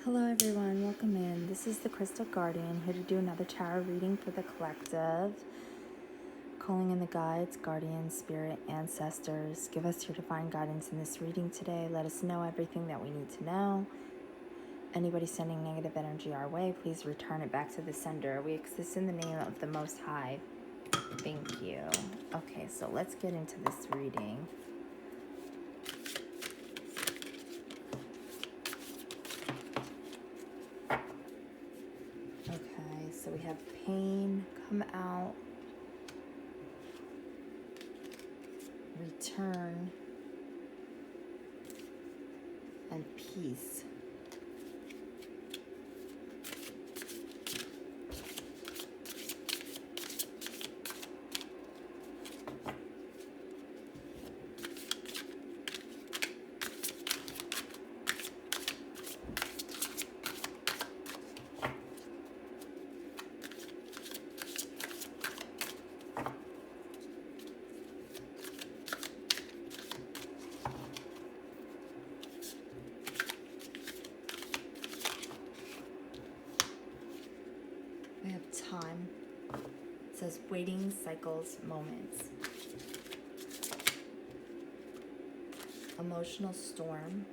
Hello everyone, welcome in. This is the Crystal Guardian, here to do another tarot reading for the collective. Calling in the guides, guardians, spirit, ancestors. Give us your divine guidance in this reading today. Let us know everything that we need to know. Anybody sending negative energy our way, please return it back to the sender. We exist in the name of the Most High. Thank you. Okay, so let's get into this reading. Okay, so we have pain come out, return, and peace. We have time. It says waiting cycles moments. Emotional storm.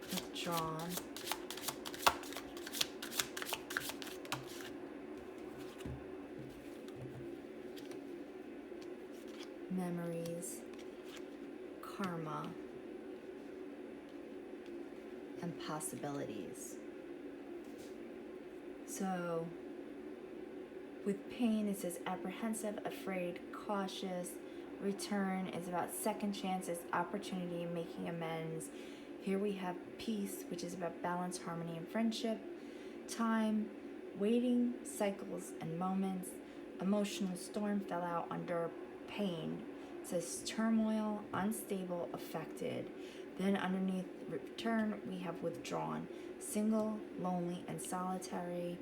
Withdrawn. Memories. Karma. And possibilities. So, with pain, it says apprehensive, afraid, cautious. Return is about second chances, opportunity, making amends. Here we have peace, which is about balance, harmony, and friendship. Time, waiting, cycles, and moments. Emotional storm fell out under pain. It says turmoil, unstable, affected. Then underneath return, we have withdrawn, single, lonely, and solitary.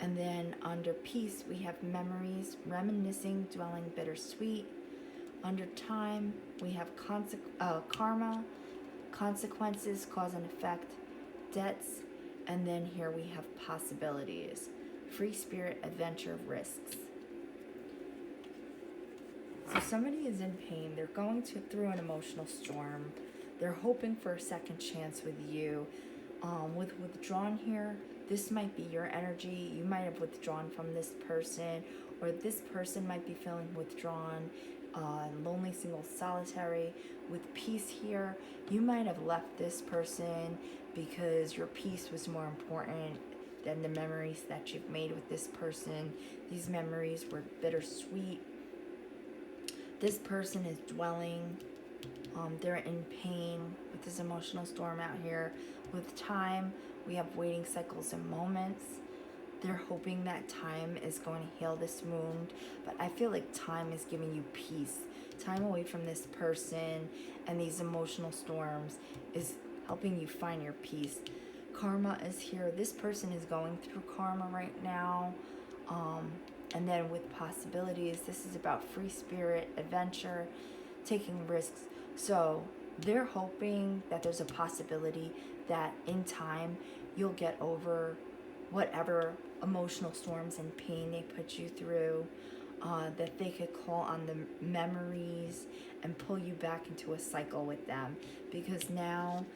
And then under peace, we have memories, reminiscing, dwelling, bittersweet. Under time, we have karma, consequences, cause and effect, debts. And then here we have possibilities, free spirit, adventure, risks. So somebody is in pain. They're going through an emotional storm. They're hoping for a second chance with you. With withdrawn here, this might be your energy. You might have withdrawn from this person, or this person might be feeling withdrawn, lonely, single, solitary. With peace here, you might have left this person because your peace was more important than the memories that you've made with this person. These memories were bittersweet. This person is dwelling. They're in pain with this emotional storm out here. With time, we have waiting cycles and moments. They're hoping that time is going to heal this wound, but I feel like time is giving you peace. Time away from this person and these emotional storms is helping you find your peace. Karma is here. This person is going through karma right now. And then with possibilities, this is about free spirit, adventure, taking risks. So they're hoping that there's a possibility that in time you'll get over whatever emotional storms and pain they put you through, that they could call on the memories and pull you back into a cycle with them, because now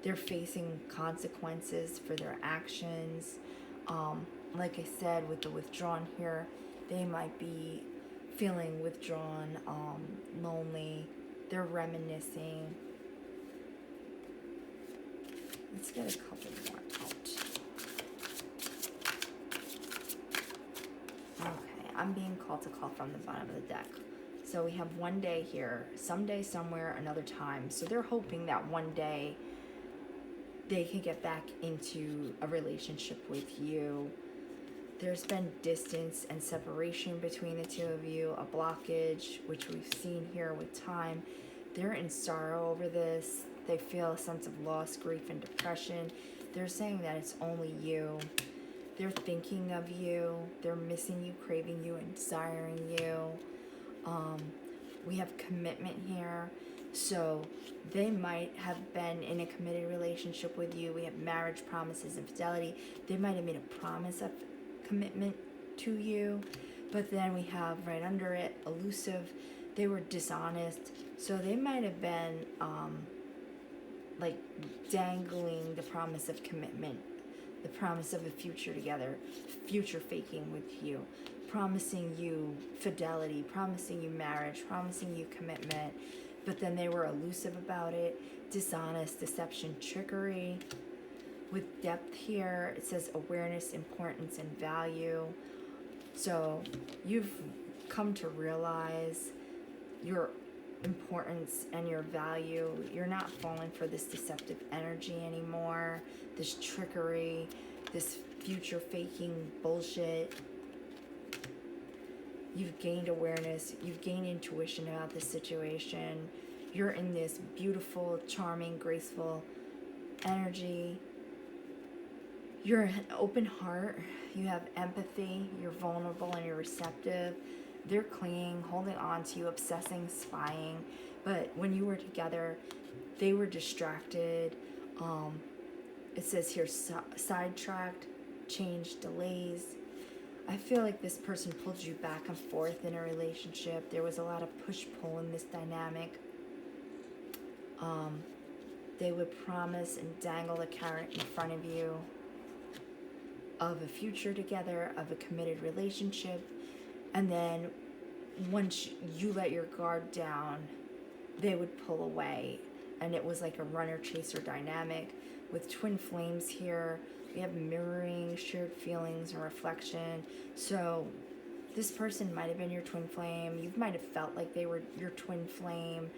they're facing consequences for their actions. Like I said, with the withdrawn here, they might be feeling withdrawn, lonely. They're reminiscing. Let's get a couple more out. Okay, I'm being called to call from the bottom of the deck. So we have one day here, someday, somewhere, another time. So they're hoping that one day they can get back into a relationship with you. There's been distance and separation between the two of you, a blockage, which we've seen here with time. They're in sorrow over this. They feel a sense of loss, grief, and depression. They're saying that it's only you. They're thinking of you. They're missing you, craving you, and desiring you. We have commitment here. So they might have been in a committed relationship with you. We have marriage promises and fidelity. They might have made a promise of commitment to you. But then we have right under it, elusive. They were dishonest. So they might have been like dangling the promise of commitment, the promise of a future together, future faking with you, promising you fidelity, promising you marriage, promising you commitment, but then they were elusive about it, dishonest, deception, trickery. With depth here, it says awareness, importance, and value. So you've come to realize your importance and your value. You're not falling for this deceptive energy anymore, this trickery, this future faking bullshit. You've gained awareness, you've gained intuition about this situation. You're in this beautiful, charming, graceful energy. You're an open heart, you have empathy, you're vulnerable and you're receptive. They're clinging, holding on to you, obsessing, spying. But when you were together, they were distracted. It says here, sidetracked, change, delays. I feel like this person pulled you back and forth in a relationship. There was a lot of push-pull in this dynamic. They would promise and dangle a carrot in front of you of a future together, of a committed relationship. And then once you let your guard down, they would pull away. And it was like a runner-chaser dynamic. With twin flames here, we have mirroring, shared feelings, and reflection. So this person might have been your twin flame. You might have felt like they were your twin flame.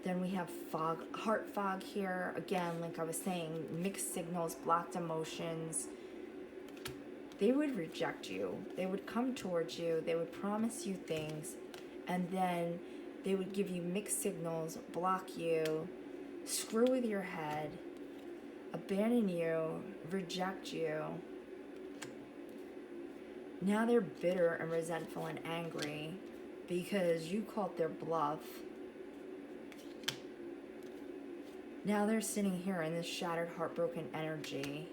Then we have fog, heart fog here. Again, like I was saying, mixed signals, blocked emotions. They would reject you. They would come towards you. They would promise you things. And then they would give you mixed signals, block you, screw with your head, abandon you, reject you. Now they're bitter and resentful and angry because you called their bluff. Now they're sitting here in this shattered, heartbroken energy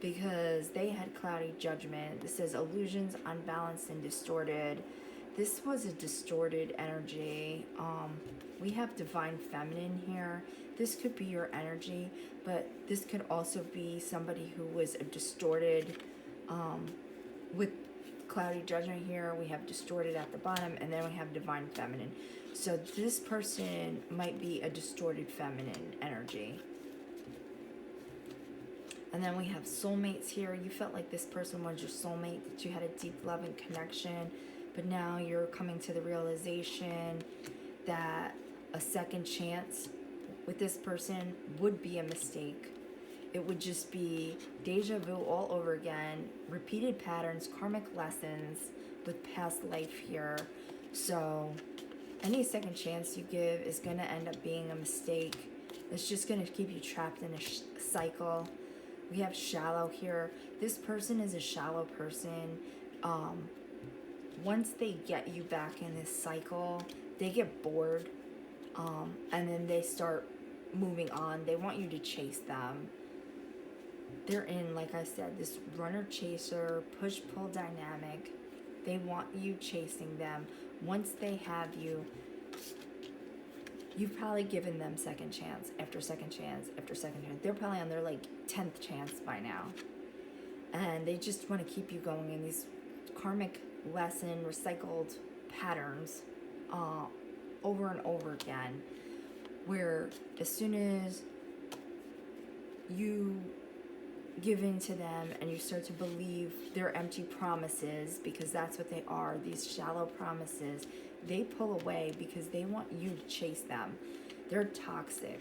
because they had cloudy judgment. This says illusions, unbalanced, and distorted. This was a distorted energy. We have divine feminine here. This could be your energy, but this could also be somebody who was a distorted, with cloudy judgment here. We have distorted at the bottom, and then we have divine feminine. So this person might be a distorted feminine energy. And then we have soulmates here. You felt like this person was your soulmate, that you had a deep love and connection, but now you're coming to the realization that a second chance with this person would be a mistake. It would just be deja vu all over again, repeated patterns, karmic lessons with past life here. So any second chance you give is going to end up being a mistake. It's just going to keep you trapped in a cycle. We have shallow here. This person is a shallow person. Once they get you back in this cycle, they get bored, and then they start moving on. They want you to chase them. They're in, like I said, this runner-chaser, push-pull dynamic. They want you chasing them. Once they have you, you've probably given them second chance after second chance after second chance. They're probably on their 10th chance by now. And they just want to keep you going in these karmic lesson, recycled patterns over and over again. Where as soon as you give in to them and you start to believe their empty promises, because that's what they are, these shallow promises, they pull away because they want you to chase them. They're toxic.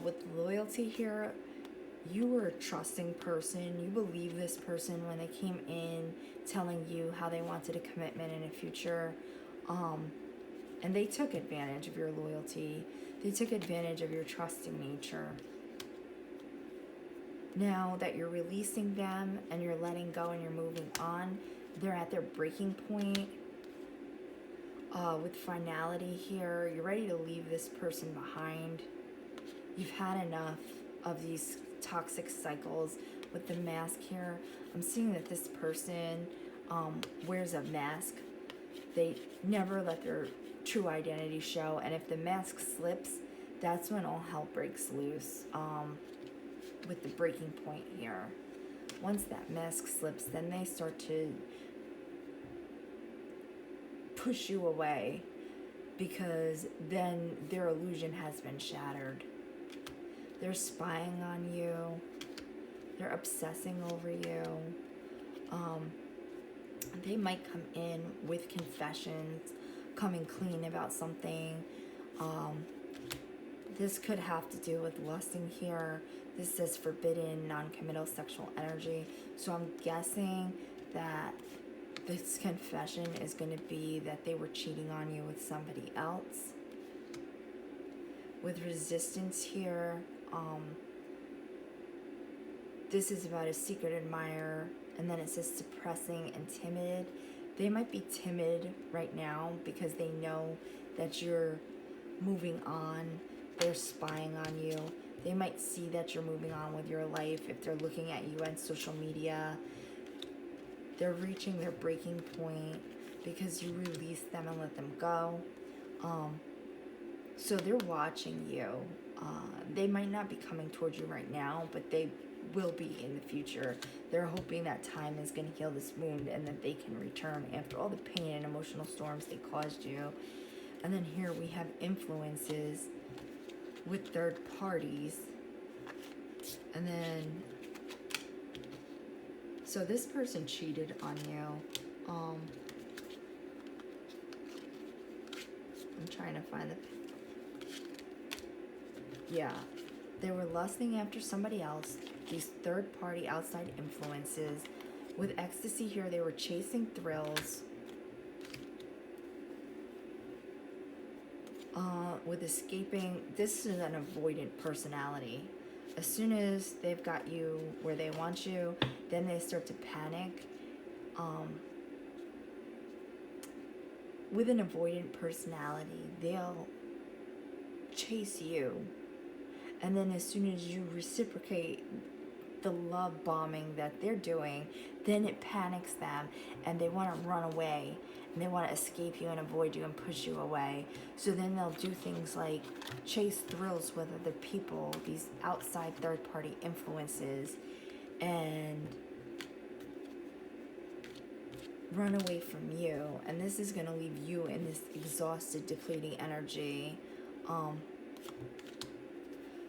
With loyalty here, you were a trusting person. You believe this person when they came in telling you how they wanted a commitment in a future. And they took advantage of your loyalty. They took advantage of your trusting nature. Now that you're releasing them and you're letting go and you're moving on, they're at their breaking point. With finality here, you're ready to leave this person behind. You've had enough of these toxic cycles. With the mask here, I'm seeing that this person wears a mask. They never let their true identity show, and if the mask slips, that's when all hell breaks loose. With the breaking point here, once that mask slips, then they start to push you away, because then their illusion has been shattered. They're spying on you. They're obsessing over you. They might come in with confessions, coming clean about something. This could have to do with lusting here. This says forbidden, non-committal sexual energy. So I'm guessing that this confession is going to be that they were cheating on you with somebody else. With resistance here, this is about a secret admirer, and then it says suppressing and timid. They might be timid right now because they know that you're moving on. They're spying on you. They might see that you're moving on with your life if they're looking at you on social media. They're reaching their breaking point because you released them and let them go. So they're watching you. They might not be coming towards you right now, but they will be in the future. They're hoping that time is going to heal this wound and that they can return after all the pain and emotional storms they caused you. And then here we have influences with third parties. And then, so this person cheated on you. I'm trying to find the... Yeah, they were lusting after somebody else. These third-party outside influences. With ecstasy here, they were chasing thrills. With escaping, this is an avoidant personality. As soon as they've got you where they want you, then they start to panic. With an avoidant personality, they'll chase you. And then as soon as you reciprocate the love bombing that they're doing, then it panics them and they want to run away. And they want to escape you and avoid you and push you away. So then they'll do things like chase thrills with other people, these outside third-party influences, and run away from you. And this is going to leave you in this exhausted, depleting energy.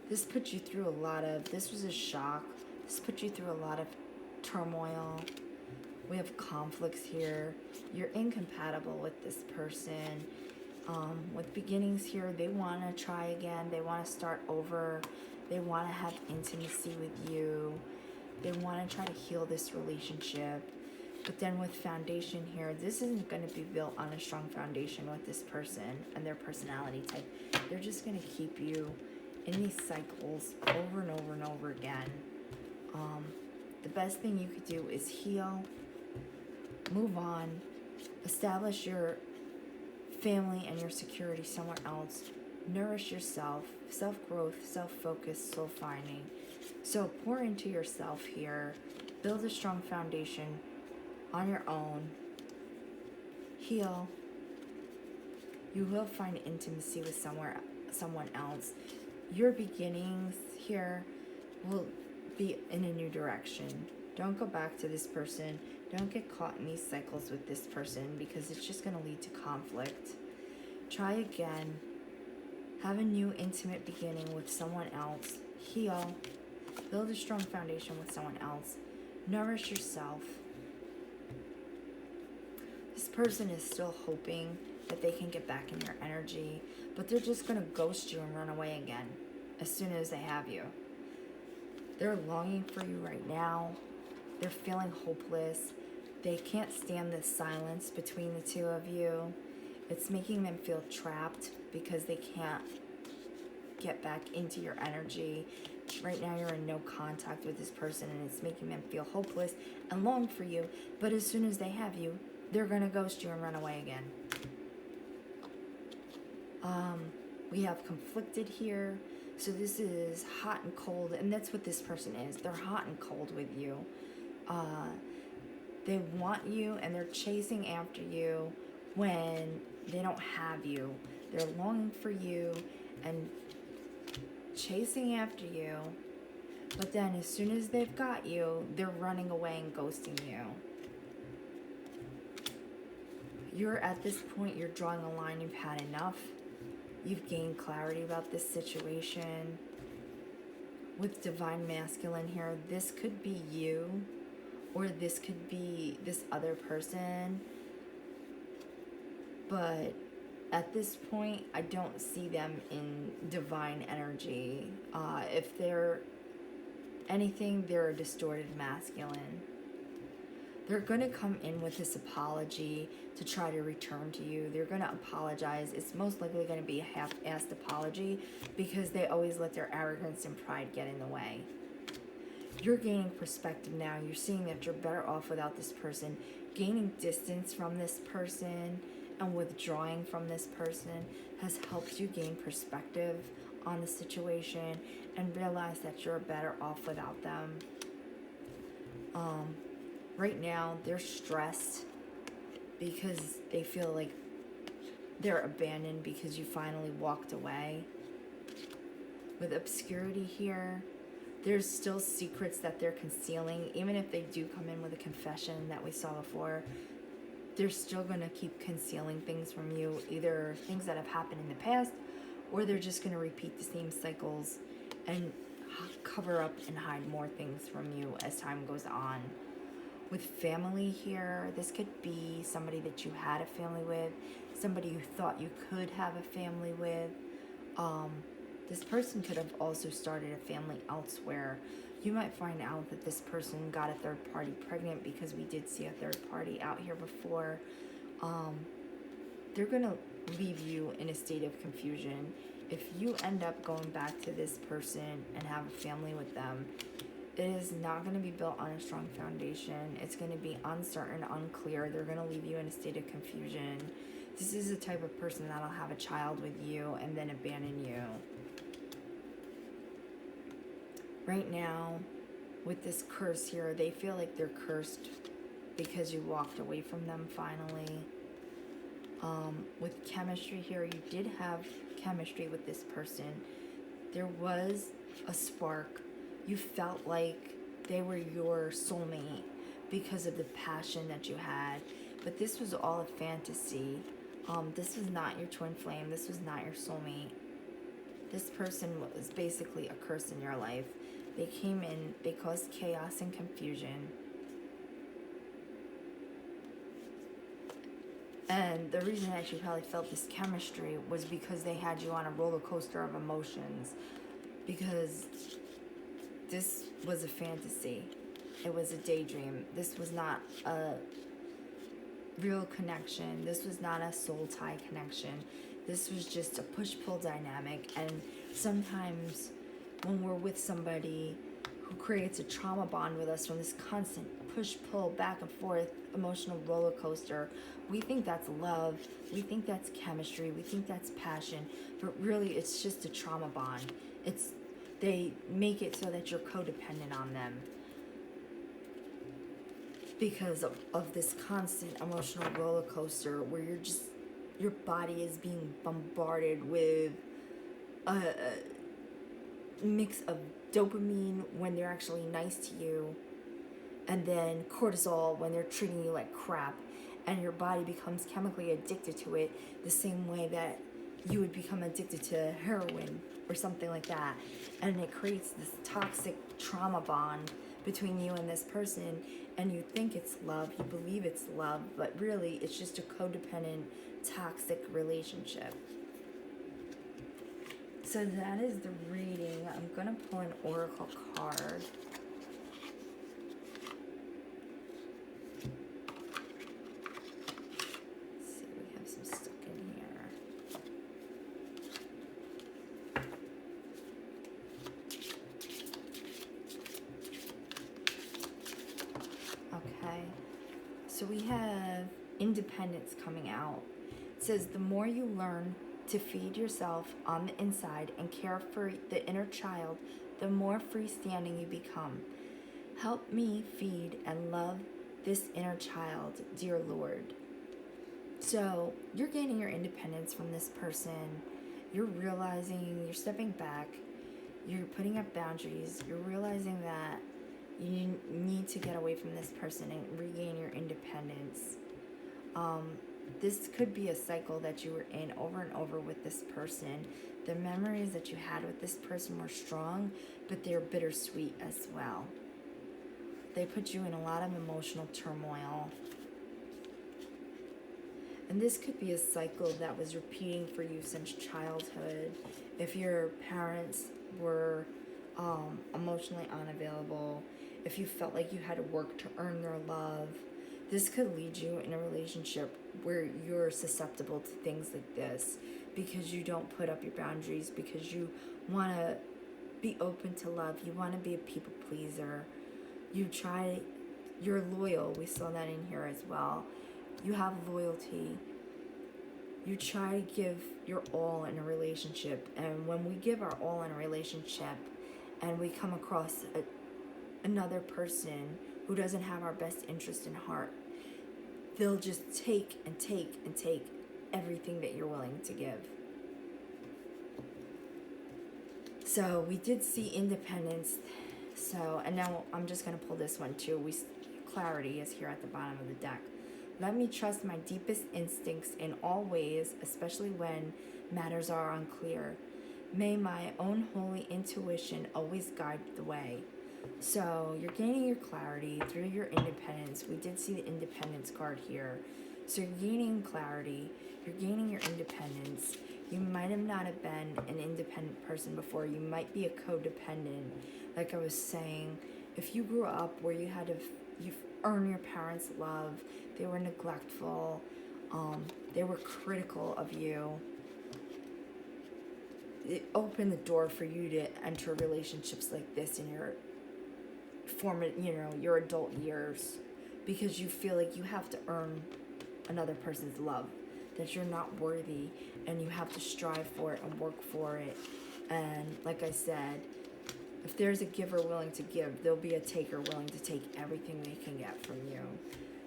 This put you through a lot of, this was a shock. This put you through a lot of turmoil. We have conflicts here. You're incompatible with this person. With beginnings here, they want to try again. They want to start over. They want to have intimacy with you. They want to try to heal this relationship. But then with foundation here, this isn't going to be built on a strong foundation with this person and their personality type. They're just going to keep you in these cycles over and over and over again. The best thing you could do is heal, move on, establish your family and your security somewhere else, nourish yourself, self-growth, self-focus, soul-finding. So pour into yourself here, build a strong foundation on your own, heal. You will find intimacy with someone else. Your beginnings here will be in a new direction. Don't go back to this person. Don't get caught in these cycles with this person because it's just going to lead to conflict. Try again. Have a new intimate beginning with someone else. Heal. Build a strong foundation with someone else. Nourish yourself. This person is still hoping that they can get back in your energy, but they're just going to ghost you and run away again as soon as they have you. They're longing for you right now. They're feeling hopeless. They can't stand the silence between the two of you. It's making them feel trapped because they can't get back into your energy. Right now you're in no contact with this person and it's making them feel hopeless and long for you. But as soon as they have you, they're going to ghost you and run away again. We have conflicted here. So this is hot and cold, and that's what this person is. They're hot and cold with you. They want you, and they're chasing after you when they don't have you. They're longing for you and chasing after you. But then as soon as they've got you, they're running away and ghosting you. You're at this point, you're drawing a line, you've had enough. You've gained clarity about this situation. With Divine Masculine here, this could be you, or this could be this other person. But at this point, I don't see them in divine energy. If they're anything, they're a distorted masculine. They're going to come in with this apology to try to return to you. They're going to apologize. It's most likely going to be a half-assed apology because they always let their arrogance and pride get in the way. You're gaining perspective now. You're seeing that you're better off without this person. Gaining distance from this person and withdrawing from this person has helped you gain perspective on the situation and realize that you're better off without them. Right now, they're stressed because they feel like they're abandoned because you finally walked away. With obscurity here, there's still secrets that they're concealing. Even if they do come in with a confession that we saw before, they're still going to keep concealing things from you, either things that have happened in the past, or they're just going to repeat the same cycles and cover up and hide more things from you as time goes on. With family here, this could be somebody that you had a family with, somebody you thought you could have a family with. This person could have also started a family elsewhere. You might find out that this person got a third party pregnant because we did see a third party out here before. They're going to leave you in a state of confusion. If you end up going back to this person and have a family with them, it is not going to be built on a strong foundation. It's going to be uncertain, unclear. They're going to leave you in a state of confusion. This is the type of person that'll have a child with you and then abandon you. Right now, with this curse here, they feel like they're cursed because you walked away from them finally. With chemistry here, you did have chemistry with this person. There was a spark. You felt like they were your soulmate because of the passion that you had. But this was all a fantasy. This was not your twin flame. This was not your soulmate. This person was basically a curse in your life. They came in, they caused chaos and confusion. And the reason that you probably felt this chemistry was because they had you on a roller coaster of emotions. Because this was a fantasy. It was a daydream. This was not a real connection. This was not a soul tie connection. This was just a push-pull dynamic. And sometimes when we're with somebody who creates a trauma bond with us from this constant push-pull back and forth emotional roller coaster, we think that's love. We think that's chemistry. We think that's passion. But really, it's just a trauma bond. They make it so that you're codependent on them because of this constant emotional roller coaster where your body is being bombarded with a mix of dopamine when they're actually nice to you, and then cortisol when they're treating you like crap, and your body becomes chemically addicted to it the same way that you would become addicted to heroin or something like that. And it creates this toxic trauma bond between you and this person, and you think it's love, you believe it's love, but really it's just a codependent, toxic relationship. So that is the reading. I'm going to pull an oracle card. Let's see, we have some stuff in here. Okay, so we have independence coming out. It says the more you learn to feed yourself on the inside and care for the inner child, the more freestanding you become. Help me feed and love this inner child, dear Lord. So you're gaining your independence from this person. You're realizing, you're stepping back, you're putting up boundaries, you're realizing that you need to get away from this person and regain your independence. This could be a cycle that you were in over and over with this person. The memories that you had with this person were strong, but they're bittersweet as well. They put you in a lot of emotional turmoil. And this could be a cycle that was repeating for you since childhood. If your parents were emotionally unavailable, if you felt like you had to work to earn their love, this could lead you in a relationship where you're susceptible to things like this because you don't put up your boundaries, because you want to be open to love, you want to be a people pleaser, you're loyal. We saw that in here as well. You have loyalty. You try to give your all in a relationship, and when we give our all in a relationship and we come across another person who doesn't have our best interest in heart, they'll just take and take and take everything that you're willing to give. So we did see independence. So, and now I'm just going to pull this one too. Clarity is here at the bottom of the deck. Let me trust my deepest instincts in all ways, especially when matters are unclear. May my own holy intuition always guide the way. So you're gaining your clarity through your independence. We did see the independence card here. So you're gaining clarity. You're gaining your independence. You might have not have been an independent person before. You might be a codependent. Like I was saying, if you grew up where you had to earn your parents' love, they were neglectful, they were critical of you, it opened the door for you to enter relationships like this in your your adult years, because you feel like you have to earn another person's love, that you're not worthy, and you have to strive for it and work for it. And like I said, if there's a giver willing to give, there'll be a taker willing to take everything they can get from you.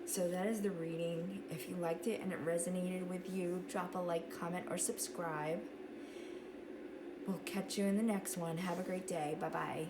So that is the reading. If you liked it and it resonated with you, drop a like, comment, or subscribe. We'll catch you in the next one. Have a great day. Bye-bye.